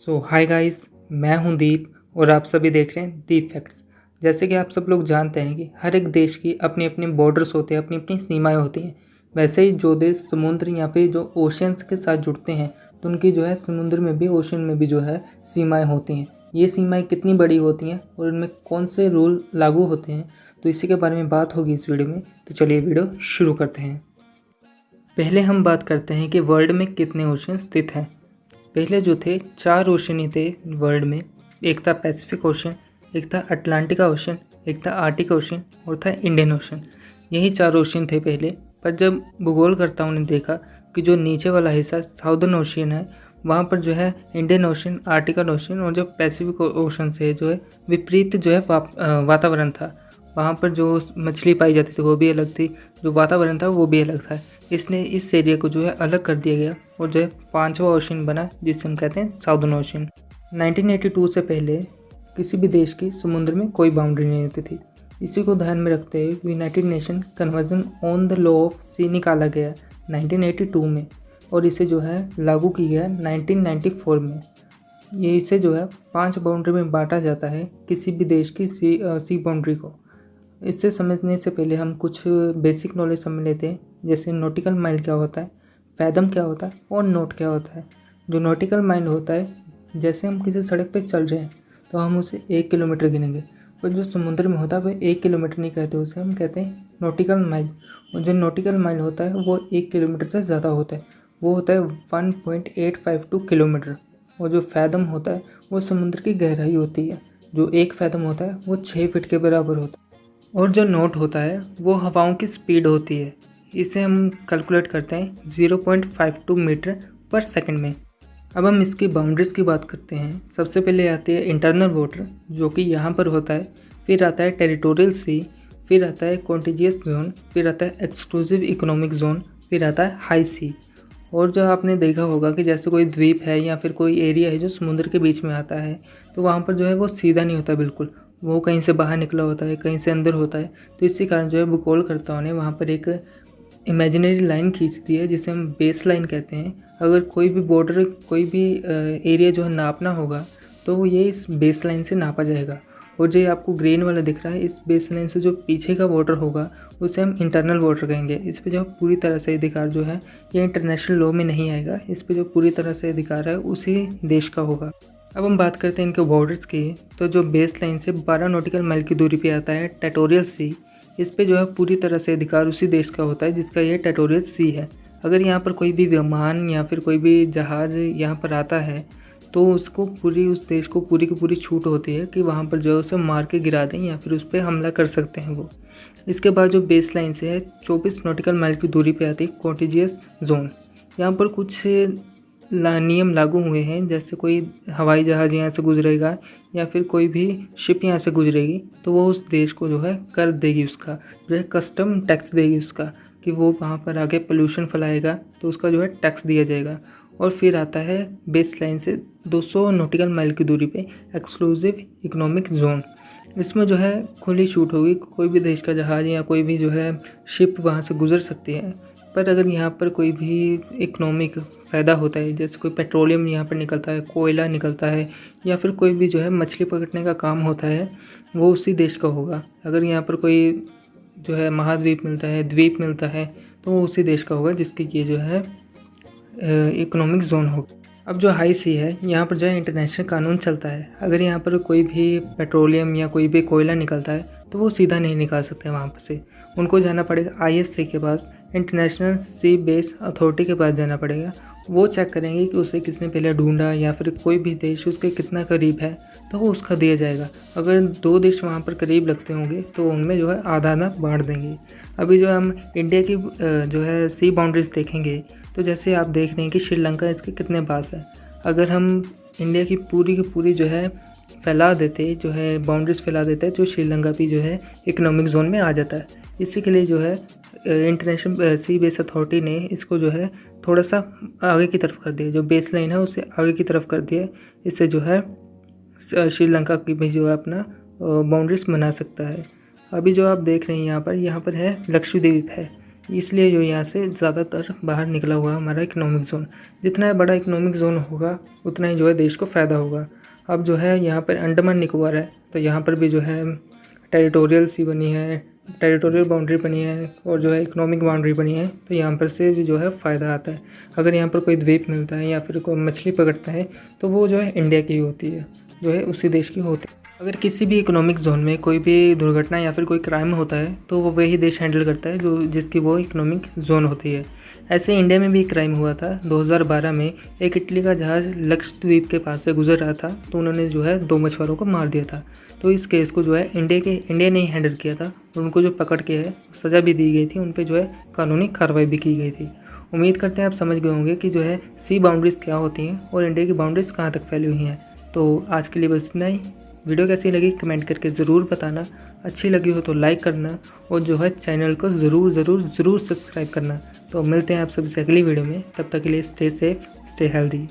Hi guys, मैं हूं दीप और आप सभी देख रहे हैं दीप फैक्ट्स। जैसे कि आप सब लोग जानते हैं कि हर एक देश की अपनी अपनी बॉर्डर्स होते हैं, अपनी अपनी सीमाएं होती हैं। वैसे ही जो देश समुद्र या फिर जो ओशियंस के साथ जुड़ते हैं तो उनकी जो है समुद्र में भी, ओशन में भी जो है सीमाएँ होती हैं। ये सीमाएँ कितनी बड़ी होती हैं और इनमें कौन से रूल लागू होते हैं, तो इसी के बारे में बात होगी इस वीडियो में। तो चलिए वीडियो शुरू करते हैं। पहले हम बात करते हैं कि वर्ल्ड में कितने ओशन स्थित हैं। पहले जो थे 4 ओशन ही थे वर्ल्ड में। एक था पैसिफिक ओशन, एक था अटलांटिका ओशन, एक था आर्टिक ओशन और था इंडियन ओशन। यही 4 ओशन थे पहले। पर जब भूगोलकर्ताओं ने देखा कि जो नीचे वाला हिस्सा साउदर्न ओशियन है, वहाँ पर जो है इंडियन ओशन, आर्टिकल ओशन और जो पैसिफिक ओशन से जो है विपरीत जो है वातावरण था। वहाँ पर जो मछली पाई जाती थी वो भी अलग थी, जो वातावरण था वो भी अलग था। इसलिए इस एरिया को जो है अलग कर दिया गया और जो है 5वां ओशन बना, जिसे हम कहते हैं साउदर्न ओशन। 1982 से पहले किसी भी देश की समुद्र में कोई बाउंड्री नहीं होती थी। इसी को ध्यान में रखते हुए United Nation conversion on the law of sea निकाला गया 1982 में और इसे जो है लागू किया गया 1994 में। ये इसे जो है 5 बाउंड्री में बांटा जाता है, किसी भी देश की सी बाउंड्री को। इससे समझने से पहले हम कुछ बेसिक नॉलेज समझ लेते हैं, जैसे नॉटिकल माइल क्या होता है, फैदम क्या होता है और नोट क्या होता है। जो नॉटिकल माइल होता है, जैसे हम किसी सड़क पे चल रहे हैं तो हम उसे 1 किलोमीटर गिनेंगे, पर जो समुद्र में होता है वह 1 किलोमीटर नहीं कहते, उसे हम कहते हैं नॉटिकल माइल। और जो नॉटिकल माइल होता है वो 1 किलोमीटर से ज़्यादा होता है, वो होता है 1.852 किलोमीटर। और जो फैदम होता है वो समुद्र की गहराई होती है, जो 1 फैदम होता है वो 6 फीट के बराबर होता है। और जो नोट होता है वो हवाओं की स्पीड होती है, इसे हम कैलकुलेट करते हैं 0.52 मीटर पर सेकंड में। अब हम इसकी बाउंड्रीज की बात करते हैं। सबसे पहले आती है इंटरनल वाटर, जो कि यहाँ पर होता है। फिर आता है टेरिटोरियल सी, फिर आता है कॉन्टिजियस जोन, फिर आता है एक्सक्लूसिव इकोनॉमिक जोन, फिर आता है हाई सी। और जो आपने देखा होगा कि जैसे कोई द्वीप है या फिर कोई एरिया है जो समुद्र के बीच में आता है, तो वहाँ पर जो है वो सीधा नहीं होता बिल्कुल, वो कहीं से बाहर निकला होता है, कहीं से अंदर होता है। तो इसी कारण जो है भूगोलकर्ताओं ने वहाँ पर एक इमेजिनरी लाइन खींच दी है, जिसे हम बेस लाइन कहते हैं। अगर कोई भी बॉर्डर, कोई भी एरिया जो है नापना होगा तो वो ये इस बेस लाइन से नापा जाएगा। और जो आपको ग्रीन वाला दिख रहा है, इस बेस लाइन से जो पीछे का वाटर होगा उसे हम इंटरनल वाटर कहेंगे। इस पे जो पूरी तरह से अधिकार जो है ये इंटरनेशनल लॉ में नहीं आएगा। इस पे जो पूरी तरह से अधिकार है उसी देश का होगा। अब हम बात करते हैं इनके बॉर्डर्स की। तो जो बेस लाइन से 12 नॉटिकल माइल की दूरी पे आता है टेरिटोरियल सी। इस पे जो है पूरी तरह से अधिकार उसी देश का होता है जिसका ये टेरिटोरियल सी है। अगर यहाँ पर कोई भी विमान या फिर कोई भी जहाज़ यहाँ पर आता है तो उसको पूरी, उस देश को पूरी की पूरी छूट होती है कि वहाँ पर जो है उसे मार के गिरा दें या फिर उस पर हमला कर सकते हैं वो। इसके बाद जो बेस लाइन से है 24 नॉटिकल माइल की दूरी पे आती है कॉन्टिजियस जोन। यहाँ पर कुछ नियम लागू हुए हैं, जैसे कोई हवाई जहाज़ यहाँ से गुजरेगा या फिर कोई भी शिप यहाँ से गुजरेगी तो वो उस देश को जो है कर देगी, उसका जो है कस्टम टैक्स देगी उसका, कि वो वहाँ पर आगे पोल्यूशन फैलाएगा तो उसका जो है टैक्स दिया जाएगा। और फिर आता है बेस लाइन से 200 नॉटिकल माइल की दूरी पे एक्सक्लूसिव इकोनॉमिक जोन। इसमें जो है खुली छूट होगी, कोई भी देश का जहाज़ या कोई भी जो है शिप वहाँ से गुजर सकती है। पर अगर यहाँ पर कोई भी इकोनॉमिक फ़ायदा होता है, जैसे कोई पेट्रोलियम यहाँ पर निकलता है, कोयला निकलता है, या फिर कोई भी जो है मछली पकड़ने का काम होता है, वो उसी देश का होगा। अगर यहाँ पर कोई जो है महाद्वीप मिलता है, द्वीप मिलता है, तो वो उसी देश का होगा जिसकी ये जो है इकोनॉमिक जोन होगा। अब जो हाई सी है, यहाँ पर जो है इंटरनेशनल कानून चलता है। अगर यहाँ पर कोई भी पेट्रोलियम या कोई भी कोयला निकलता है तो वो सीधा नहीं निकाल सकते वहाँ पर से, उनको जाना पड़ेगा ISA के पास, इंटरनेशनल सी बेस अथॉरिटी के पास जाना पड़ेगा। वो चेक करेंगे कि उसे किसने पहले ढूंढा या फिर कोई भी देश उसके कितना करीब है, तो वो उसका दिया जाएगा। अगर 2 देश वहाँ पर करीब लगते होंगे तो उनमें जो है आधा आधा बांट देंगे। अभी जो हम इंडिया की जो है सी बाउंड्रीज देखेंगे, तो जैसे आप देख रहे हैं कि श्रीलंका इसके कितने पास है। अगर हम इंडिया की पूरी जो है फैला देते, जो है बाउंड्रीज फैला देते हैं, तो श्रीलंका भी जो है इकोनॉमिक जोन में आ जाता है। इसी के लिए जो है इंटरनेशनल सी बेस अथॉरिटी ने इसको जो है थोड़ा सा आगे की तरफ कर दिया, जो बेस लाइन है उसे आगे की तरफ कर दिया। इससे जो है श्रीलंका की भी जो है अपना बाउंड्रीज बना सकता है। अभी जो आप देख रहे हैं यहाँ पर है लक्षद्वीप है। इसलिए जो यहाँ से ज़्यादातर बाहर निकला हुआ हमारा इकोनॉमिक जोन। जितना बड़ा इकोनॉमिक जोन होगा उतना ही जो है देश को फ़ायदा होगा। अब जो है यहाँ पर अंडमान निकोबार है, तो यहाँ पर भी जो है टेरिटोरियल सी बनी है, टेरिटोरियल बाउंड्री बनी है और जो है इकोनॉमिक बाउंड्री बनी है, तो यहाँ पर से भी जो है फ़ायदा आता है। अगर यहाँ पर कोई द्वीप मिलता है या फिर कोई मछली पकड़ता है तो वो जो है इंडिया की होती है, जो है उसी देश की होती है। अगर किसी भी इकोनॉमिक जोन में कोई भी दुर्घटना या फिर कोई क्राइम होता है तो वो वही देश हैंडल करता है जो जिसकी वो इकोनॉमिक जोन होती है। ऐसे इंडिया में भी एक क्राइम हुआ था 2012 में। एक इटली का जहाज़ लक्षद्वीप के पास से गुजर रहा था, तो उन्होंने जो है 2 मछुआरों को मार दिया था। तो इस केस को जो है इंडिया ने ही हैंडल किया था और उनको जो पकड़ के है सज़ा भी दी गई थी, उन पर जो है कानूनी कार्रवाई भी की गई थी। उम्मीद करते हैं आप समझ गए होंगे कि जो है सी बाउंड्रीज़ क्या होती हैं और इंडिया की बाउंड्रीज़ कहाँ तक फैली हुई हैं। तो आज के लिए बस इतना ही। वीडियो कैसी लगी कमेंट करके ज़रूर बताना। अच्छी लगी हो तो लाइक करना और जो है चैनल को ज़रूर सब्सक्राइब करना। तो मिलते हैं आप सबसे अगली वीडियो में, तब तक के लिए स्टे सेफ, स्टे हेल्दी।